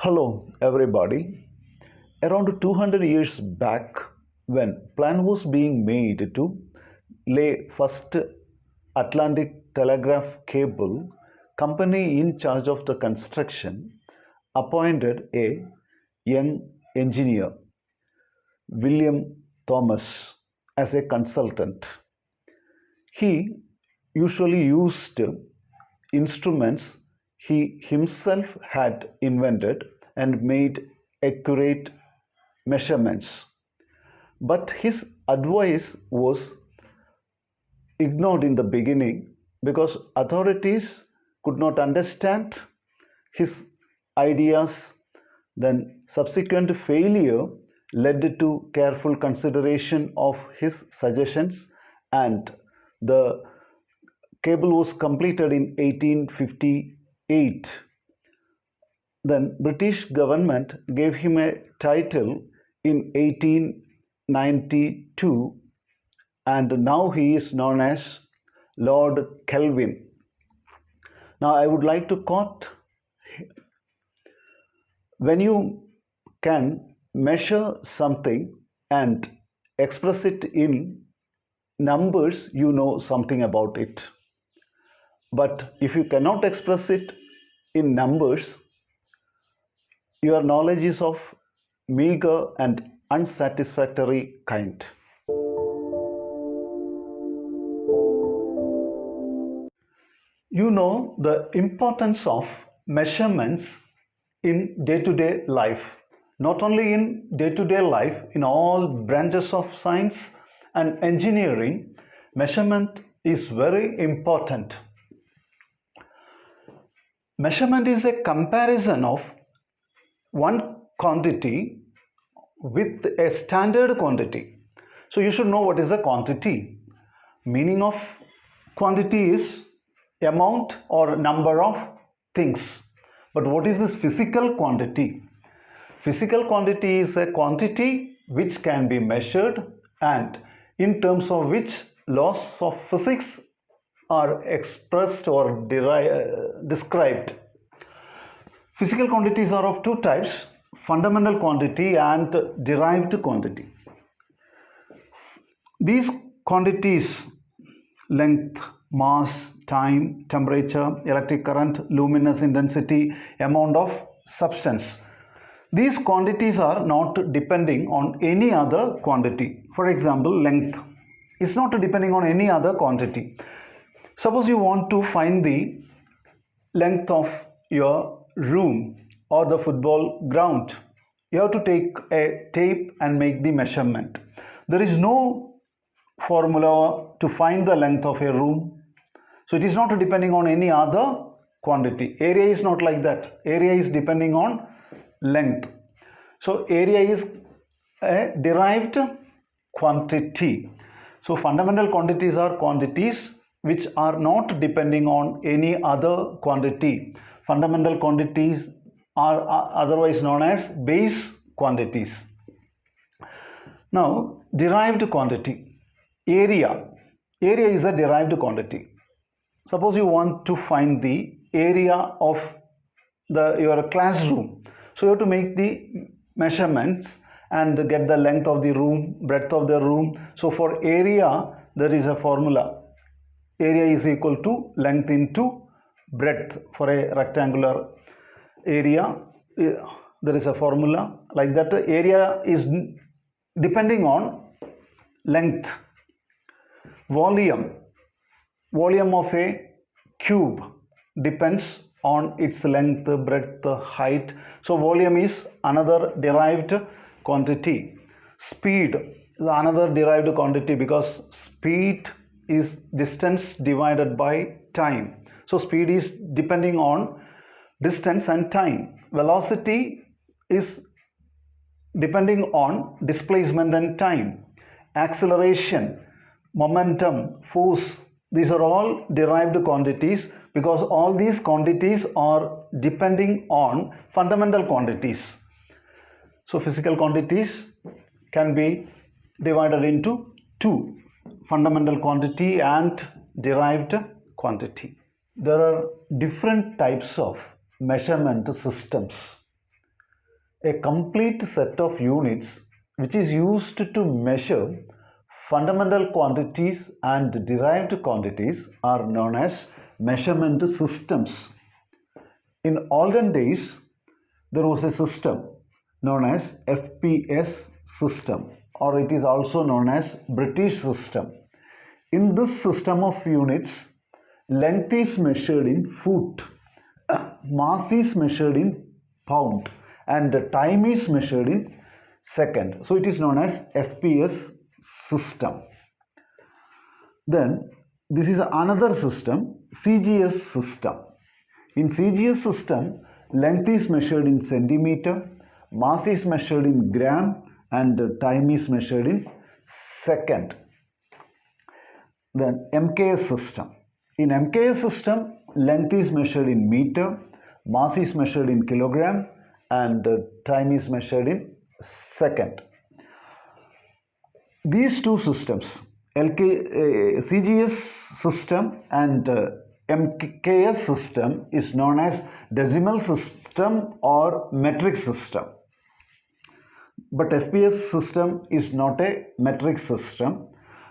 Hello, everybody. Around 200 years back, when plan was being made to lay first Atlantic telegraph cable, company in charge of the construction appointed a young engineer, William Thomas, as a consultant. He usually used instruments he himself had invented and made accurate measurements. But his advice was ignored in the beginning because authorities could not understand his ideas. Then, subsequent failure led to careful consideration of his suggestions, and the cable was completed in 1858. Then British government gave him a title in 1892, and now he is known as Lord Kelvin. Now I would like to quote, when you can measure something and express it in numbers, you know something about it. But if you cannot express it in numbers, your knowledge is of meager and unsatisfactory kind. You know the importance of measurements in day-to-day life. Not only in day-to-day life, in all branches of science and engineering, measurement is very important. Measurement is a comparison of one quantity with a standard quantity. So you should know what is a quantity. Meaning of quantity is amount or number of things. But what is this physical quantity? Physical quantity is a quantity which can be measured and in terms of which laws of physics are expressed or described. Physical quantities are of two types: fundamental quantity and derived quantity. These quantities, length, mass, time, temperature, electric current, luminous intensity, amount of substance, these quantities are not depending on any other quantity. For example, length is not depending on any other quantity. Suppose you want to find the length of your room or the football ground. You have to take a tape and make the measurement. There is no formula to find the length of a room. So it is not depending on any other quantity. Area is not like that. Area is depending on length. So area is a derived quantity. So fundamental quantities are quantities which are not depending on any other quantity. Fundamental quantities are otherwise known as base quantities. Now, derived quantity. Area. Area is a derived quantity. Suppose you want to find the area of your classroom. So you have to make the measurements and get the length of the room, breadth of the room. So for area, there is a formula. Area is equal to length into breadth. For a rectangular area, there is a formula like that. Area is depending on length. Volume. Volume of a cube depends on its length, breadth, height. So volume is another derived quantity. Speed is another derived quantity because speed is distance divided by time. So speed is depending on distance and time. Velocity is depending on displacement and time. Acceleration, momentum, force, these are all derived quantities because all these quantities are depending on fundamental quantities. So physical quantities can be divided into two: fundamental quantity and derived quantity. There are different types of measurement systems. A complete set of units which is used to measure fundamental quantities and derived quantities are known as measurement systems. In olden days, there was a system known as FPS system, or it is also known as British system. In this system of units, length is measured in foot, mass is measured in pound, and time is measured in second. So it is known as FPS system. Then this is another system, CGS system. In CGS system, length is measured in centimeter, mass is measured in gram, and time is measured in second. Then MKS system. In MKS system, length is measured in meter, mass is measured in kilogram, and time is measured in second. These two systems, CGS system and MKS system, is known as decimal system or metric system. But FPS system is not a metric system.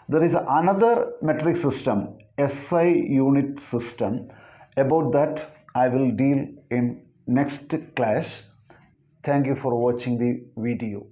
There is another metric system, SI unit system. About that I will deal in next class. Thank you for watching the video.